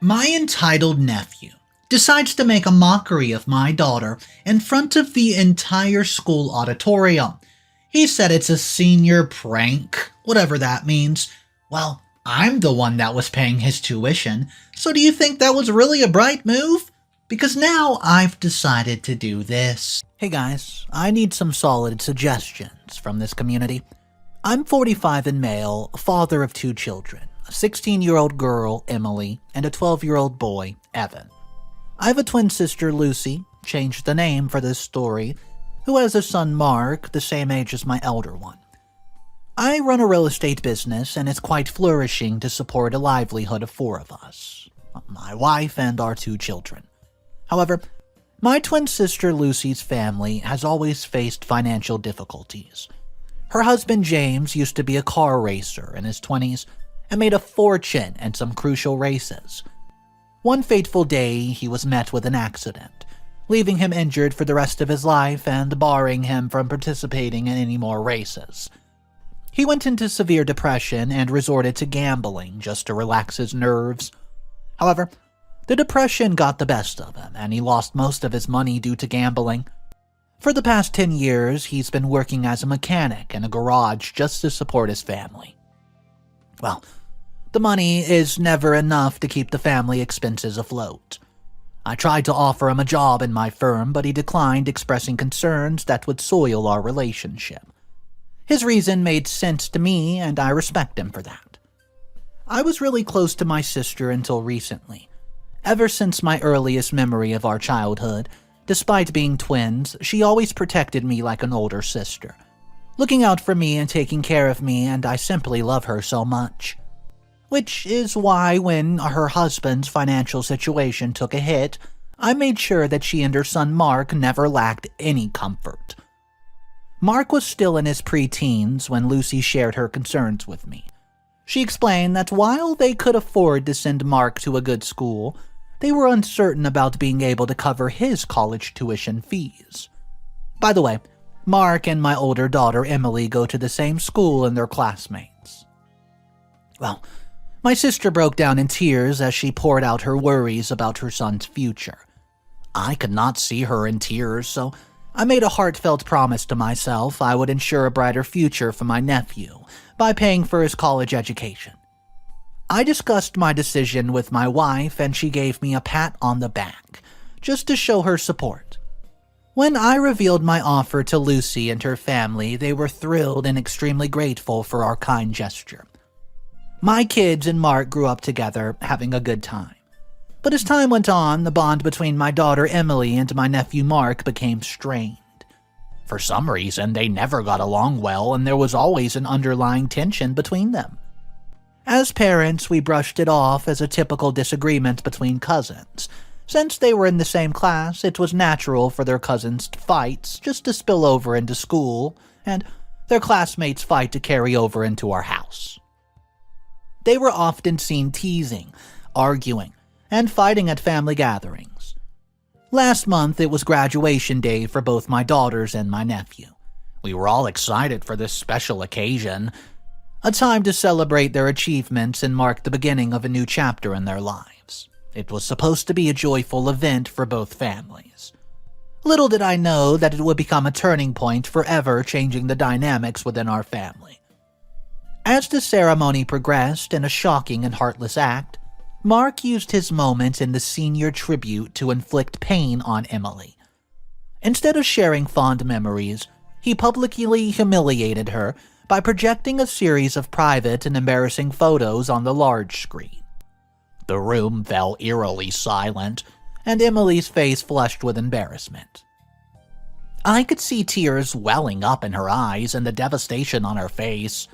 My entitled nephew decides to make a mockery of my daughter in front of the entire school auditorium. He said it's a senior prank, whatever that means. Well, I'm the one that was paying his tuition, so do you think that was really a bright move? Because now I've decided to do this. Hey guys, I need some solid suggestions from this community. I'm 45 and male, father of 2 children, a 16-year-old girl, Emily, and a 12-year-old boy, Evan. I have a twin sister, Lucy, changed the name for this story, who has a son, Mark, the same age as my elder one. I run a real estate business, and it's quite flourishing to support a livelihood of 4 of us, my wife and our 2 children. However, my twin sister Lucy's family has always faced financial difficulties. Her husband James used to be a car racer in his 20s and made a fortune in some crucial races. One fateful day, he was met with an accident, leaving him injured for the rest of his life and barring him from participating in any more races. He went into severe depression and resorted to gambling just to relax his nerves. However, the depression got the best of him, and he lost most of his money due to gambling. For the past 10 years, he's been working as a mechanic in a garage just to support his family. Well, the money is never enough to keep the family expenses afloat. I tried to offer him a job in my firm, but he declined, expressing concerns that would soil our relationship. His reason made sense to me, and I respect him for that. I was really close to my sister until recently. Ever since my earliest memory of our childhood, despite being twins, she always protected me like an older sister, looking out for me and taking care of me, and I simply love her so much. Which is why when her husband's financial situation took a hit, I made sure that she and her son Mark never lacked any comfort. Mark was still in his pre-teens when Lucy shared her concerns with me. She explained that while they could afford to send Mark to a good school, they were uncertain about being able to cover his college tuition fees. By the way, Mark and my older daughter Emily go to the same school and they're classmates. Well, my sister broke down in tears as she poured out her worries about her son's future. I could not see her in tears, so I made a heartfelt promise to myself I would ensure a brighter future for my nephew by paying for his college education. I discussed my decision with my wife and she gave me a pat on the back, just to show her support. When I revealed my offer to Lucy and her family, they were thrilled and extremely grateful for our kind gesture. My kids and Mark grew up together, having a good time. But as time went on, the bond between my daughter Emily and my nephew Mark became strained. For some reason, they never got along well and there was always an underlying tension between them. As parents, we brushed it off as a typical disagreement between cousins. Since they were in the same class, it was natural for their cousins' fights just to spill over into school, and their classmates' fight to carry over into our house. They were often seen teasing, arguing, and fighting at family gatherings. Last month, it was graduation day for both my daughters and my nephew. We were all excited for this special occasion, a time to celebrate their achievements and mark the beginning of a new chapter in their lives. It was supposed to be a joyful event for both families. Little did I know that it would become a turning point, forever changing the dynamics within our family. As the ceremony progressed in a shocking and heartless act, Mark used his moment in the senior tribute to inflict pain on Emily. Instead of sharing fond memories, he publicly humiliated her by projecting a series of private and embarrassing photos on the large screen. The room fell eerily silent, and Emily's face flushed with embarrassment. I could see tears welling up in her eyes and the devastation on her face.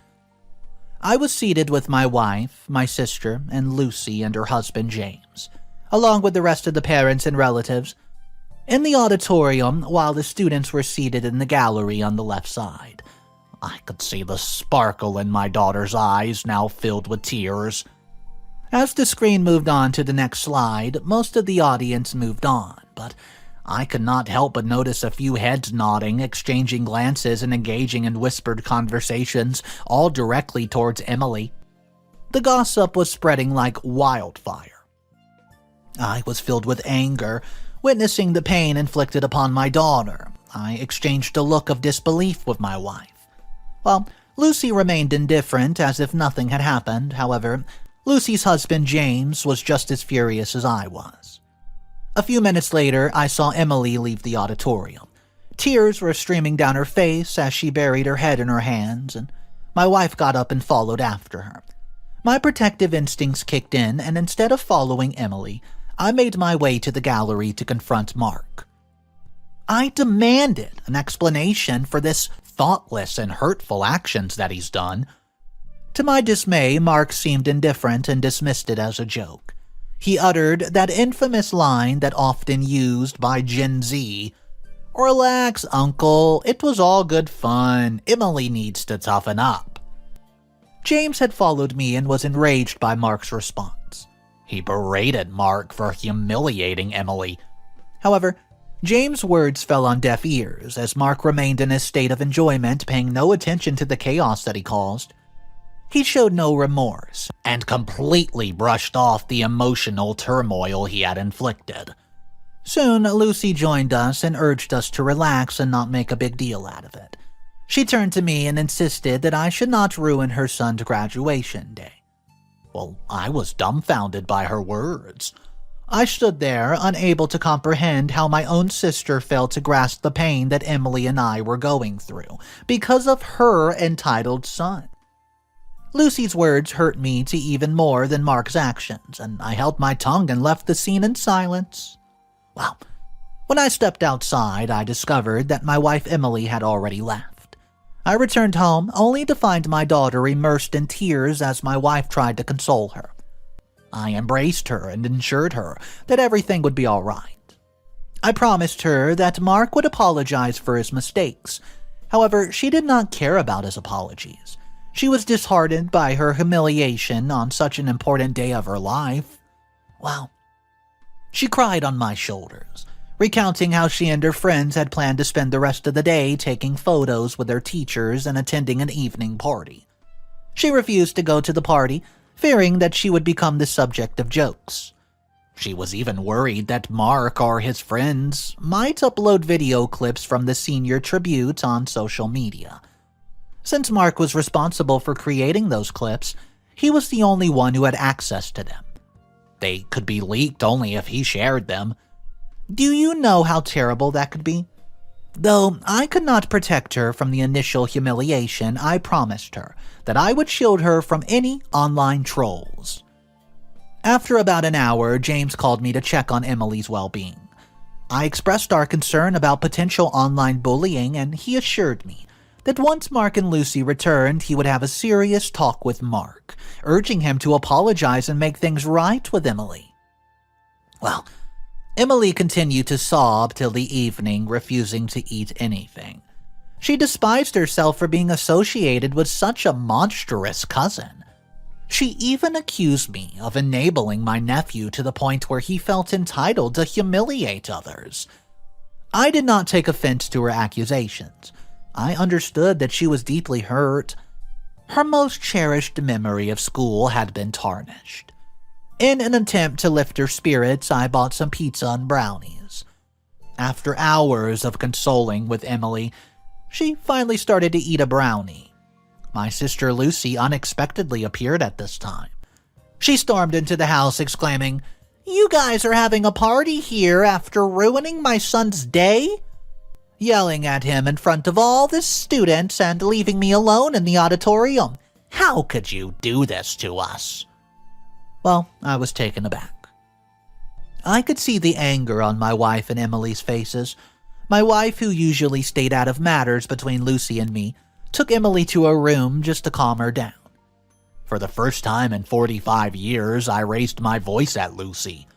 I was seated with my wife, my sister, and Lucy and her husband James, along with the rest of the parents and relatives, in the auditorium while the students were seated in the gallery on the left side. I could see the sparkle in my daughter's eyes, now filled with tears. As the screen moved on to the next slide, most of the audience moved on, but I could not help but notice a few heads nodding, exchanging glances, and engaging in whispered conversations, all directly towards Emily. The gossip was spreading like wildfire. I was filled with anger, witnessing the pain inflicted upon my daughter. I exchanged a look of disbelief with my wife. Well, Lucy remained indifferent as if nothing had happened. However, Lucy's husband, James, was just as furious as I was. A few minutes later, I saw Emily leave the auditorium. Tears were streaming down her face as she buried her head in her hands, and my wife got up and followed after her. My protective instincts kicked in, and instead of following Emily, I made my way to the gallery to confront Mark. I demanded an explanation for this thoughtless and hurtful actions that he's done. To my dismay, Mark seemed indifferent and dismissed it as a joke. He uttered that infamous line that often used by Gen Z, "Relax, uncle, it was all good fun. Emily needs to toughen up." James had followed me and was enraged by Mark's response. He berated Mark for humiliating Emily. However, James' words fell on deaf ears as Mark remained in his state of enjoyment, paying no attention to the chaos that he caused. He showed no remorse and completely brushed off the emotional turmoil he had inflicted. Soon, Lucy joined us and urged us to relax and not make a big deal out of it. She turned to me and insisted that I should not ruin her son's graduation day. Well, I was dumbfounded by her words. I stood there, unable to comprehend how my own sister failed to grasp the pain that Emily and I were going through because of her entitled son. Lucy's words hurt me to even more than Mark's actions, and I held my tongue and left the scene in silence. Well, when I stepped outside, I discovered that my wife Emily had already left. I returned home only to find my daughter immersed in tears as my wife tried to console her. I embraced her and assured her that everything would be all right. I promised her that Mark would apologize for his mistakes. However, she did not care about his apologies. She was disheartened by her humiliation on such an important day of her life. Well, she cried on my shoulders, recounting how she and her friends had planned to spend the rest of the day taking photos with their teachers and attending an evening party. She refused to go to the party, fearing that she would become the subject of jokes. She was even worried that Mark or his friends might upload video clips from the senior tribute on social media. Since Mark was responsible for creating those clips, he was the only one who had access to them. They could be leaked only if he shared them. Do you know how terrible that could be? Though I could not protect her from the initial humiliation, I promised her that I would shield her from any online trolls. After about an hour, James called me to check on Emily's well-being. I expressed our concern about potential online bullying, and he assured me that once Mark and Lucy returned, he would have a serious talk with Mark, urging him to apologize and make things right with Emily. Well, Emily continued to sob till the evening, refusing to eat anything. She despised herself for being associated with such a monstrous cousin. She even accused me of enabling my nephew to the point where he felt entitled to humiliate others. I did not take offense to her accusations. I understood that she was deeply hurt. Her most cherished memory of school had been tarnished. In an attempt to lift her spirits, I bought some pizza and brownies. After hours of consoling with Emily, she finally started to eat a brownie. My sister Lucy unexpectedly appeared at this time. She stormed into the house exclaiming, "You guys are having a party here after ruining my son's day?" Yelling at him in front of all the students and leaving me alone in the auditorium. "How could you do this to us?" Well, I was taken aback. I could see the anger on my wife and Emily's faces. My wife, who usually stayed out of matters between Lucy and me, took Emily to her room just to calm her down. For the first time in 45 years, I raised my voice at Lucy.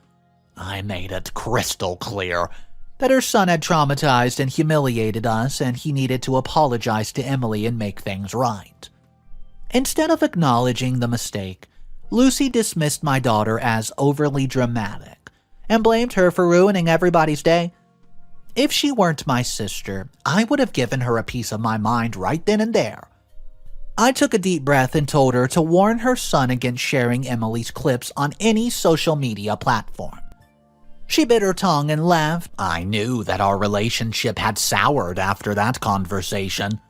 I made it crystal clear that her son had traumatized and humiliated us, and he needed to apologize to Emily and make things right. Instead of acknowledging the mistake, Lucy dismissed my daughter as overly dramatic and blamed her for ruining everybody's day. If she weren't my sister, I would have given her a piece of my mind right then and there. I took a deep breath and told her to warn her son against sharing Emily's clips on any social media platform. She bit her tongue and laughed. I knew that our relationship had soured after that conversation.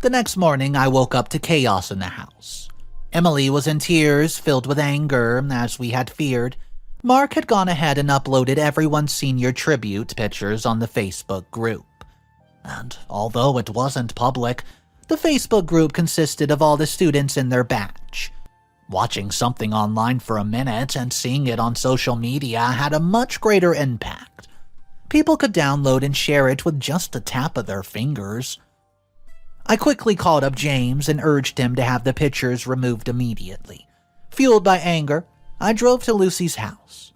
The next morning, I woke up to chaos in the house. Emily was in tears, filled with anger, as we had feared. Mark had gone ahead and uploaded everyone's senior tribute pictures on the Facebook group. And although it wasn't public, the Facebook group consisted of all the students in their batch. Watching something online for a minute and seeing it on social media had a much greater impact. People could download and share it with just a tap of their fingers. I quickly called up James and urged him to have the pictures removed immediately. Fueled by anger, I drove to Lucy's house.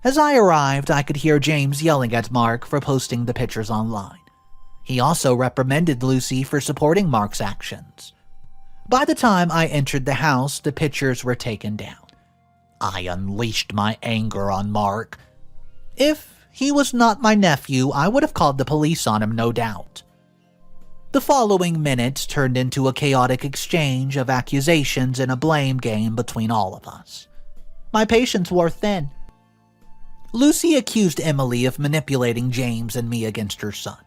As I arrived, I could hear James yelling at Mark for posting the pictures online. He also reprimanded Lucy for supporting Mark's actions. By the time I entered the house, the pictures were taken down. I unleashed my anger on Mark. If he was not my nephew, I would have called the police on him, no doubt. The following minutes turned into a chaotic exchange of accusations and a blame game between all of us. My patience wore thin. Lucy accused Emily of manipulating James and me against her son.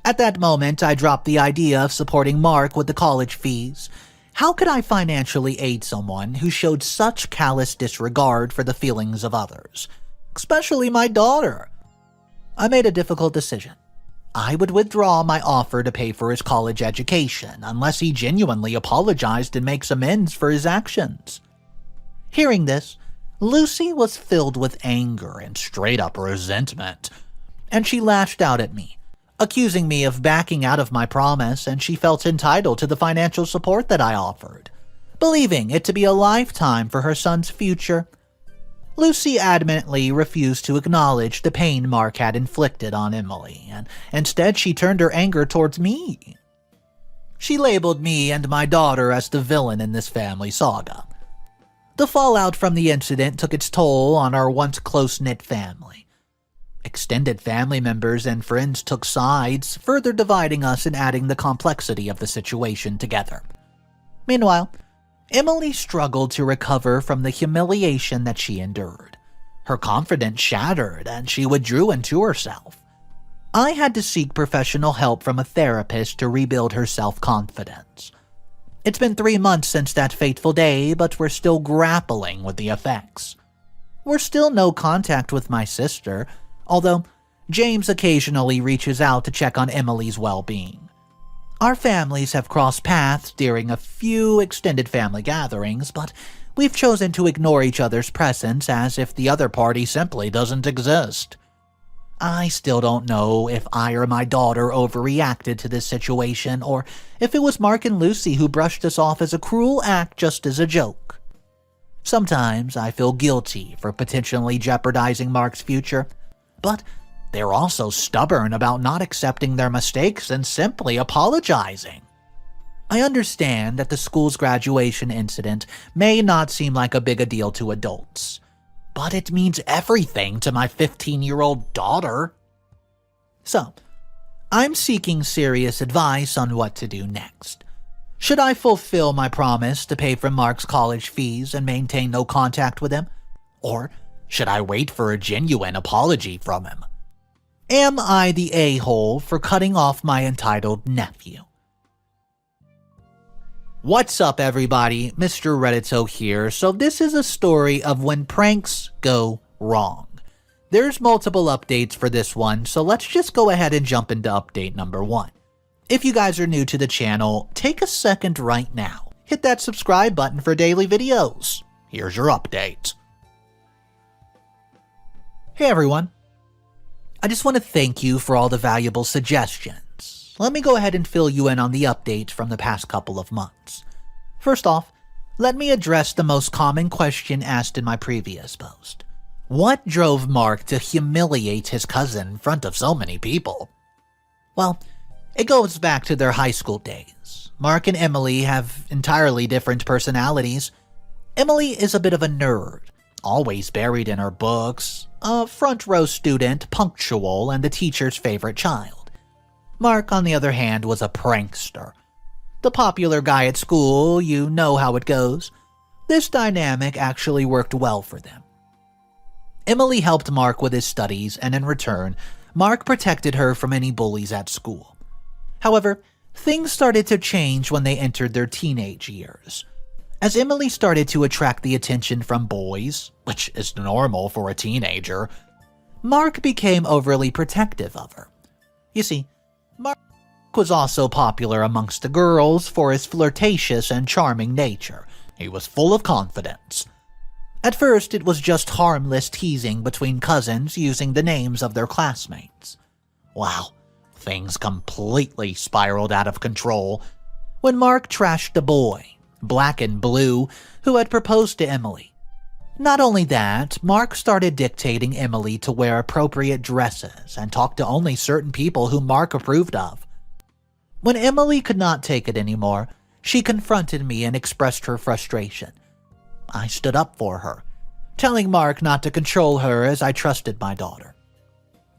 At that moment, I dropped the idea of supporting Mark with the college fees. How could I financially aid someone who showed such callous disregard for the feelings of others, especially my daughter? I made a difficult decision. I would withdraw my offer to pay for his college education unless he genuinely apologized and makes amends for his actions. Hearing this, Lucy was filled with anger and straight-up resentment, and she lashed out at me, accusing me of backing out of my promise, and she felt entitled to the financial support that I offered, believing it to be a lifetime for her son's future. Lucy adamantly refused to acknowledge the pain Mark had inflicted on Emily, and instead she turned her anger towards me. She labeled me and my daughter as the villain in this family saga. The fallout from the incident took its toll on our once close-knit family. Extended family members and friends took sides, further dividing us and adding the complexity of the situation together. Meanwhile, Emily struggled to recover from the humiliation that she endured. Her confidence shattered, and she withdrew into herself. I had to seek professional help from a therapist to rebuild her self-confidence. It's been 3 months since that fateful day, but we're still grappling with the effects. We're still no contact with my sister, although James occasionally reaches out to check on Emily's well-being. Our families have crossed paths during a few extended family gatherings, but we've chosen to ignore each other's presence as if the other party simply doesn't exist. I still don't know if I or my daughter overreacted to this situation, or if it was Mark and Lucy who brushed us off as a cruel act just as a joke. Sometimes I feel guilty for potentially jeopardizing Mark's future, but they're also stubborn about not accepting their mistakes and simply apologizing. I understand that the school's graduation incident may not seem like a big a deal to adults, but it means everything to my 15-year-old daughter. So, I'm seeking serious advice on what to do next. Should I fulfill my promise to pay for Mark's college fees and maintain no contact with him? Or should I wait for a genuine apology from him? Am I the a-hole for cutting off my entitled nephew? What's up, everybody? Mr. Reddito here. So this is a story of when pranks go wrong. There's multiple updates for this one, so let's just go ahead and jump into update number 1. If you guys are new to the channel, take a second right now. Hit that subscribe button for daily videos. Here's your update. Hey everyone. I just want to thank you for all the valuable suggestions. Let me go ahead and fill you in on the updates from the past couple of months. First off, let me address the most common question asked in my previous post. What drove Mark to humiliate his cousin in front of so many people? Well, it goes back to their high school days. Mark and Emily have entirely different personalities. Emily is a bit of a nerd, always buried in her books, a front-row student, punctual, and the teacher's favorite child. Mark, on the other hand, was a prankster. The popular guy at school, you know how it goes. This dynamic actually worked well for them. Emily helped Mark with his studies, and in return, Mark protected her from any bullies at school. However, things started to change when they entered their teenage years. As Emily started to attract the attention from boys, which is normal for a teenager, Mark became overly protective of her. You see, Mark was also popular amongst the girls for his flirtatious and charming nature. He was full of confidence. At first, it was just harmless teasing between cousins using the names of their classmates. Wow, things completely spiraled out of control when Mark trashed a boy, Black and Blue, who had proposed to Emily. Not only that, Mark started dictating Emily to wear appropriate dresses and talk to only certain people whom Mark approved of. When Emily could not take it anymore, she confronted me and expressed her frustration. I stood up for her, telling Mark not to control her as I trusted my daughter.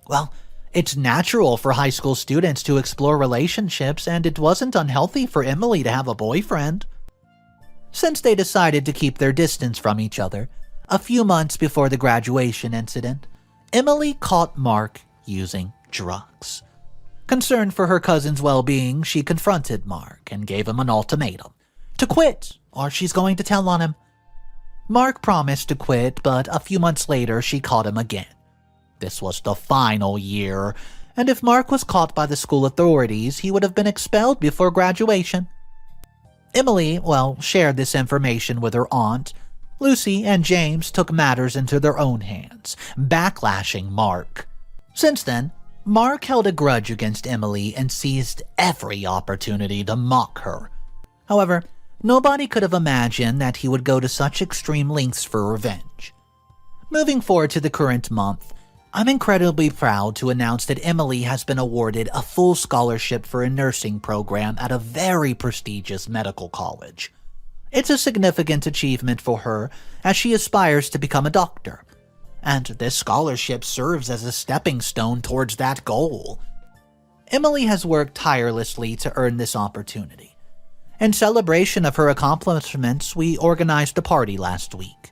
Well, it's natural for high school students to explore relationships, and it wasn't unhealthy for Emily to have a boyfriend. Since they decided to keep their distance from each other, a few months before the graduation incident, Emily caught Mark using drugs. Concerned for her cousin's well-being, she confronted Mark and gave him an ultimatum: to quit, or she's going to tell on him. Mark promised to quit, but a few months later she caught him again. This was the final year, and if Mark was caught by the school authorities, he would have been expelled before graduation. Emily, shared this information with her aunt. Lucy and James took matters into their own hands, backlashing Mark. Since then, Mark held a grudge against Emily and seized every opportunity to mock her. However, nobody could have imagined that he would go to such extreme lengths for revenge. Moving forward to the current month, I'm incredibly proud to announce that Emily has been awarded a full scholarship for a nursing program at a very prestigious medical college. It's a significant achievement for her as she aspires to become a doctor, and this scholarship serves as a stepping stone towards that goal. Emily has worked tirelessly to earn this opportunity. In celebration of her accomplishments, we organized a party last week.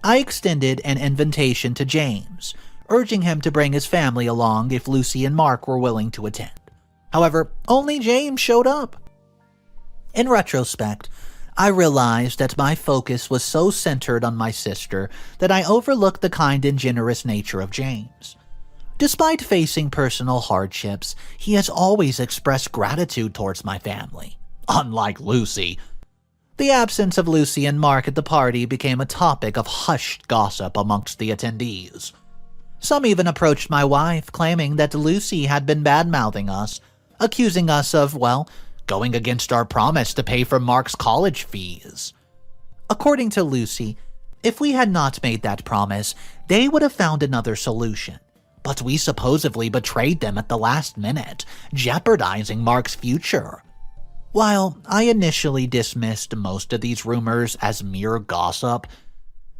I extended an invitation to James, urging him to bring his family along if Lucy and Mark were willing to attend. However, only James showed up. In retrospect, I realized that my focus was so centered on my sister that I overlooked the kind and generous nature of James. Despite facing personal hardships, he has always expressed gratitude towards my family, unlike Lucy. The absence of Lucy and Mark at the party became a topic of hushed gossip amongst the attendees. Some even approached my wife, claiming that Lucy had been bad-mouthing us, accusing us of, going against our promise to pay for Mark's college fees. According to Lucy, if we had not made that promise, they would have found another solution. But we supposedly betrayed them at the last minute, jeopardizing Mark's future. While I initially dismissed most of these rumors as mere gossip,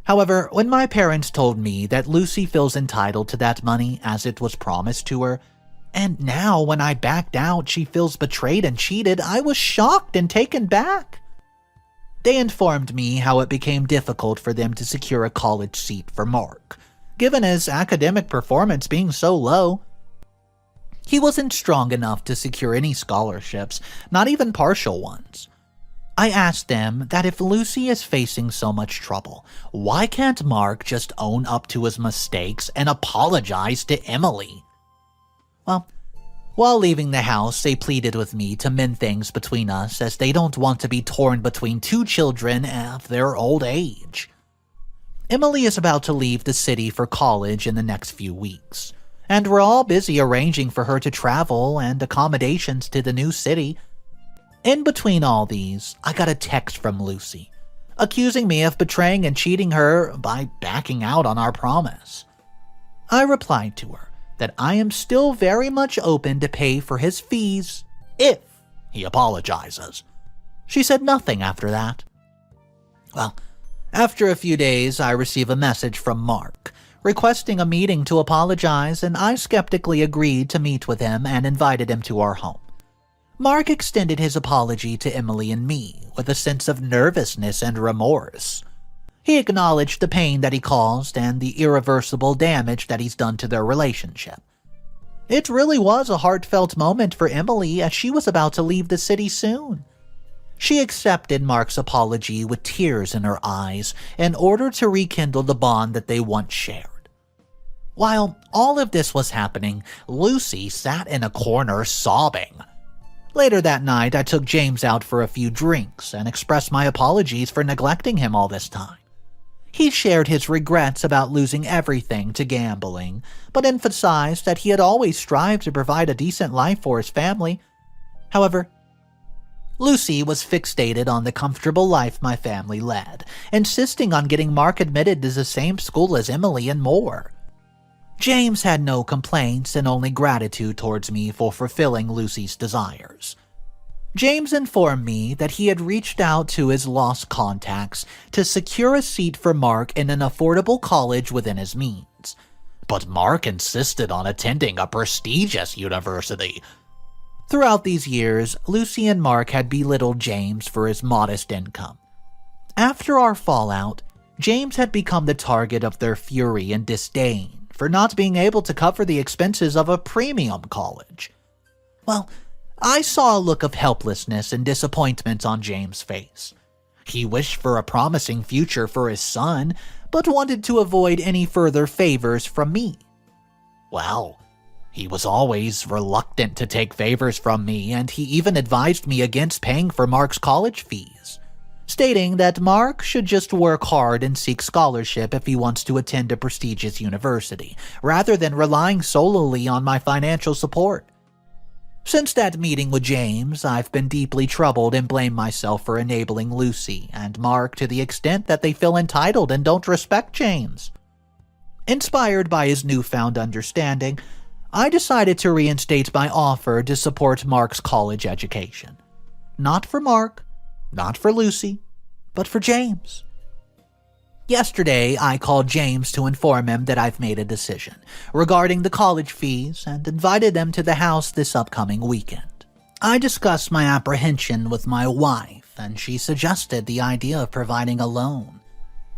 however, when my parents told me that Lucy feels entitled to that money as it was promised to her, and now when I backed out she feels betrayed and cheated, I was shocked and taken back. They informed me how it became difficult for them to secure a college seat for Mark, given his academic performance being so low. He wasn't strong enough to secure any scholarships, not even partial ones. I asked them that if Lucy is facing so much trouble, why can't Mark just own up to his mistakes and apologize to Emily? While leaving the house, they pleaded with me to mend things between us as they don't want to be torn between two children of their old age. Emily is about to leave the city for college in the next few weeks, and we're all busy arranging for her to travel and accommodations to the new city. In between all these, I got a text from Lucy, accusing me of betraying and cheating her by backing out on our promise. I replied to her that I am still very much open to pay for his fees if he apologizes. She said nothing after that. After a few days, I receive a message from Mark, requesting a meeting to apologize, and I skeptically agreed to meet with him and invited him to our home. Mark extended his apology to Emily and me with a sense of nervousness and remorse. He acknowledged the pain that he caused and the irreversible damage that he's done to their relationship. It really was a heartfelt moment for Emily as she was about to leave the city soon. She accepted Mark's apology with tears in her eyes in order to rekindle the bond that they once shared. While all of this was happening, Lucy sat in a corner sobbing. Later that night, I took James out for a few drinks and expressed my apologies for neglecting him all this time. He shared his regrets about losing everything to gambling, but emphasized that he had always strived to provide a decent life for his family. However, Lucy was fixated on the comfortable life my family led, insisting on getting Mark admitted to the same school as Emily and more. James had no complaints and only gratitude towards me for fulfilling Lucy's desires. James informed me that he had reached out to his lost contacts to secure a seat for Mark in an affordable college within his means, but Mark insisted on attending a prestigious university. Throughout these years, Lucy and Mark had belittled James for his modest income. After our fallout, James had become the target of their fury and disdain for not being able to cover the expenses of a premium college. Well, I saw a look of helplessness and disappointment on James' face. He wished for a promising future for his son, but wanted to avoid any further favors from me. Well, he was always reluctant to take favors from me, and he even advised me against paying for Mark's college fees, stating that Mark should just work hard and seek scholarship if he wants to attend a prestigious university, rather than relying solely on my financial support. Since that meeting with James, I've been deeply troubled and blame myself for enabling Lucy and Mark to the extent that they feel entitled and don't respect James. Inspired by his newfound understanding, I decided to reinstate my offer to support Mark's college education. Not for Mark, not for Lucy, but for James. Yesterday, I called James to inform him that I've made a decision regarding the college fees and invited them to the house this upcoming weekend. I discussed my apprehension with my wife, and she suggested the idea of providing a loan.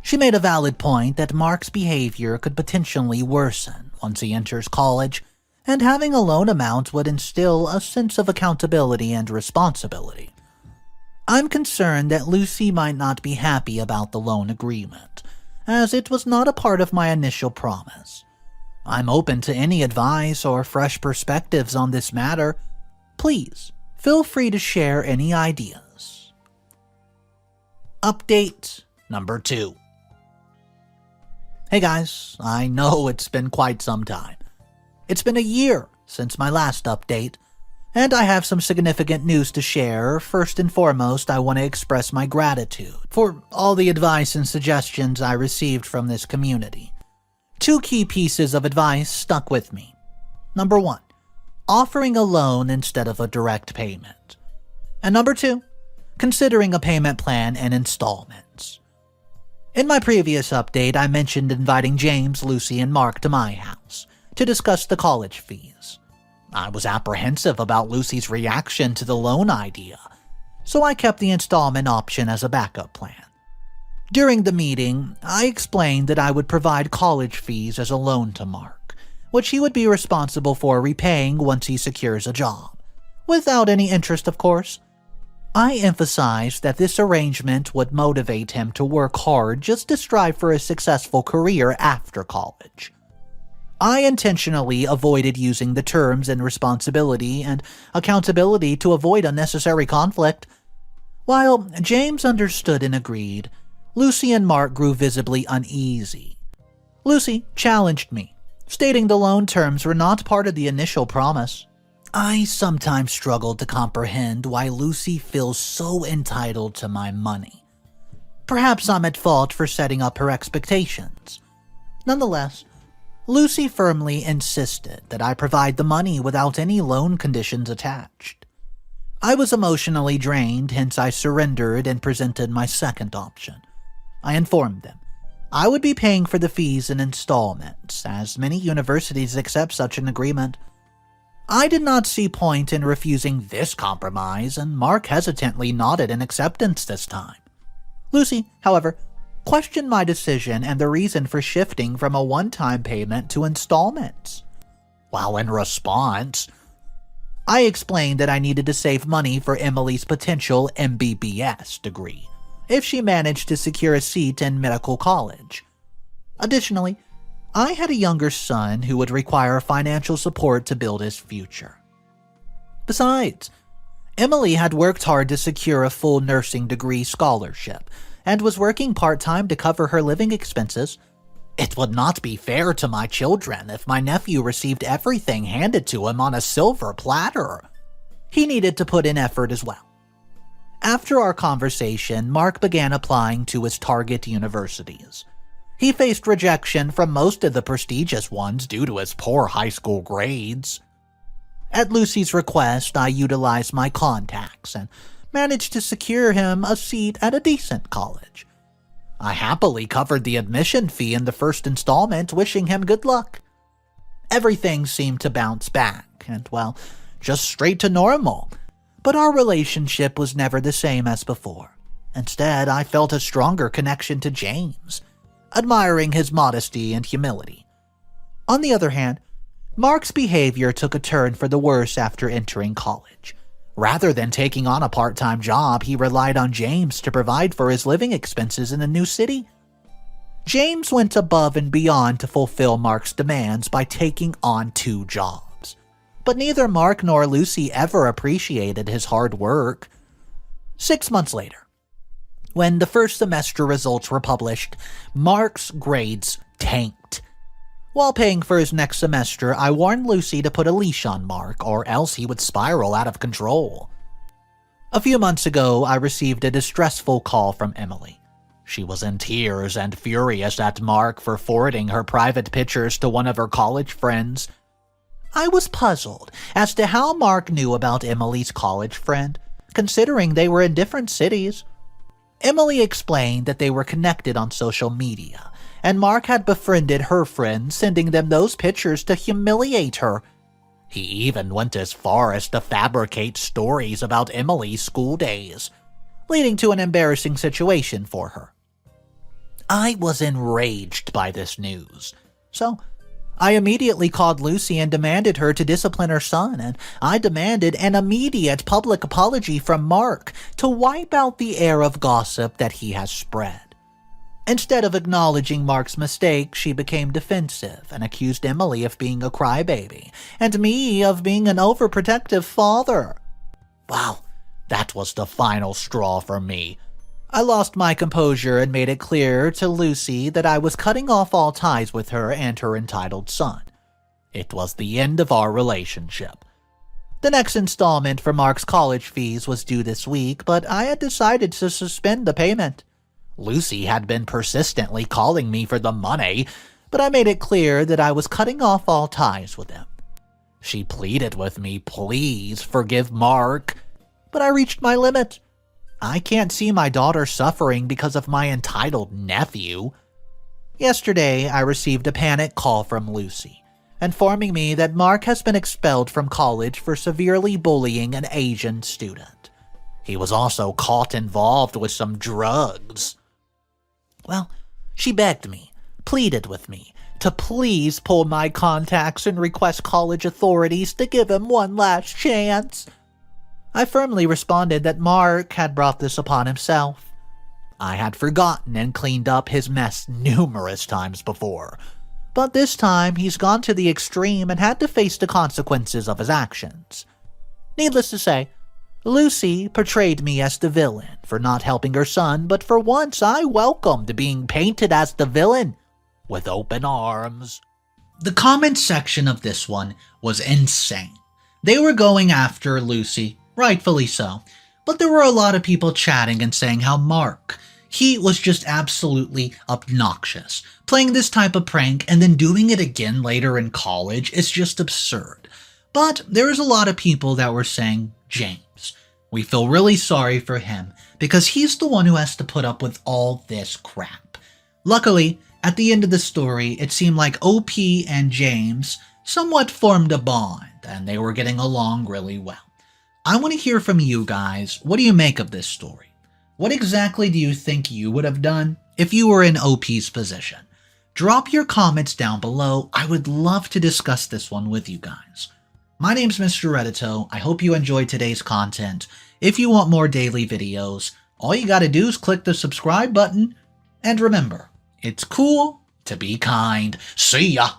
She made a valid point that Mark's behavior could potentially worsen once he enters college, and having a loan amount would instill a sense of accountability and responsibility. I'm concerned that Lucy might not be happy about the loan agreement, as it was not a part of my initial promise. I'm open to any advice or fresh perspectives on this matter. Please, feel free to share any ideas. Update number 2. Hey guys, I know it's been quite some time. It's been a year since my last update, and I have some significant news to share. First and foremost, I want to express my gratitude for all the advice and suggestions I received from this community. 2 key pieces of advice stuck with me. Number 1, offering a loan instead of a direct payment. And number 2, considering a payment plan and installments. In my previous update, I mentioned inviting James, Lucy, and Mark to my house to discuss the college fees. I was apprehensive about Lucy's reaction to the loan idea, so I kept the installment option as a backup plan. During the meeting, I explained that I would provide college fees as a loan to Mark, which he would be responsible for repaying once he secures a job, without any interest, of course. I emphasized that this arrangement would motivate him to work hard just to strive for a successful career after college. I intentionally avoided using the terms and responsibility and accountability to avoid unnecessary conflict. While James understood and agreed, Lucy and Mark grew visibly uneasy. Lucy challenged me, stating the loan terms were not part of the initial promise. I sometimes struggled to comprehend why Lucy feels so entitled to my money. Perhaps I'm at fault for setting up her expectations. Nonetheless, Lucy firmly insisted that I provide the money without any loan conditions attached. I was emotionally drained, hence I surrendered and presented my second option. I informed them I would be paying for the fees in installments, as many universities accept such an agreement. I did not see point in refusing this compromise, and Mark hesitantly nodded in acceptance this time. Lucy, however, questioned my decision and the reason for shifting from a one-time payment to installments. Well, in response, I explained that I needed to save money for Emily's potential MBBS degree if she managed to secure a seat in medical college. Additionally, I had a younger son who would require financial support to build his future. Besides, Emily had worked hard to secure a full nursing degree scholarship and was working part-time to cover her living expenses. It would not be fair to my children if my nephew received everything handed to him on a silver platter. He needed to put in effort as well. After our conversation, Mark began applying to his target universities. He faced rejection from most of the prestigious ones due to his poor high school grades. At Lucy's request, I utilized my contacts and managed to secure him a seat at a decent college. I happily covered the admission fee in the first installment, wishing him good luck. Everything seemed to bounce back, and well, just straight to normal. But our relationship was never the same as before. Instead, I felt a stronger connection to James, admiring his modesty and humility. On the other hand, Mark's behavior took a turn for the worse after entering college. Rather than taking on a part-time job, he relied on James to provide for his living expenses in a new city. James went above and beyond to fulfill Mark's demands by taking on 2 jobs. But neither Mark nor Lucy ever appreciated his hard work. 6 months later, when the first semester results were published, Mark's grades tanked. While paying for his next semester, I warned Lucy to put a leash on Mark, or else he would spiral out of control. A few months ago, I received a distressful call from Emily. She was in tears and furious at Mark for forwarding her private pictures to one of her college friends. I was puzzled as to how Mark knew about Emily's college friend, considering they were in different cities. Emily explained that they were connected on social media, and Mark had befriended her friend, sending them those pictures to humiliate her. He even went as far as to fabricate stories about Emily's school days, leading to an embarrassing situation for her. I was enraged by this news, so I immediately called Lucy and demanded her to discipline her son, and I demanded an immediate public apology from Mark to wipe out the air of gossip that he has spread. Instead of acknowledging Mark's mistake, she became defensive and accused Emily of being a crybaby, and me of being an overprotective father. Wow, that was the final straw for me. I lost my composure and made it clear to Lucy that I was cutting off all ties with her and her entitled son. It was the end of our relationship. The next installment for Mark's college fees was due this week, but I had decided to suspend the payment. Lucy had been persistently calling me for the money, but I made it clear that I was cutting off all ties with him. She pleaded with me, please forgive Mark, but I reached my limit. I can't see my daughter suffering because of my entitled nephew. Yesterday, I received a panic call from Lucy, informing me that Mark has been expelled from college for severely bullying an Asian student. He was also caught involved with some drugs. Well, she begged me, pleaded with me, to please pull my contacts and request college authorities to give him one last chance. I firmly responded that Mark had brought this upon himself. I had forgotten and cleaned up his mess numerous times before, but this time he's gone to the extreme and had to face the consequences of his actions. Needless to say, Lucy portrayed me as the villain for not helping her son, but for once I welcomed being painted as the villain with open arms. The comment section of this one was insane. They were going after Lucy, rightfully so, but there were a lot of people chatting and saying how Mark, he was just absolutely obnoxious. Playing this type of prank and then doing it again later in college is just absurd. But there was a lot of people that were saying, James, we feel really sorry for him because he's the one who has to put up with all this crap. Luckily, at the end of the story, it seemed like OP and James somewhat formed a bond and they were getting along really well. I want to hear from you guys. What do you make of this story? What exactly do you think you would have done if you were in OP's position? Drop your comments down below. I would love to discuss this one with you guys. My name's Mr. Reddito. I hope you enjoyed today's content. If you want more daily videos, all you gotta do is click the subscribe button. And remember, it's cool to be kind. See ya!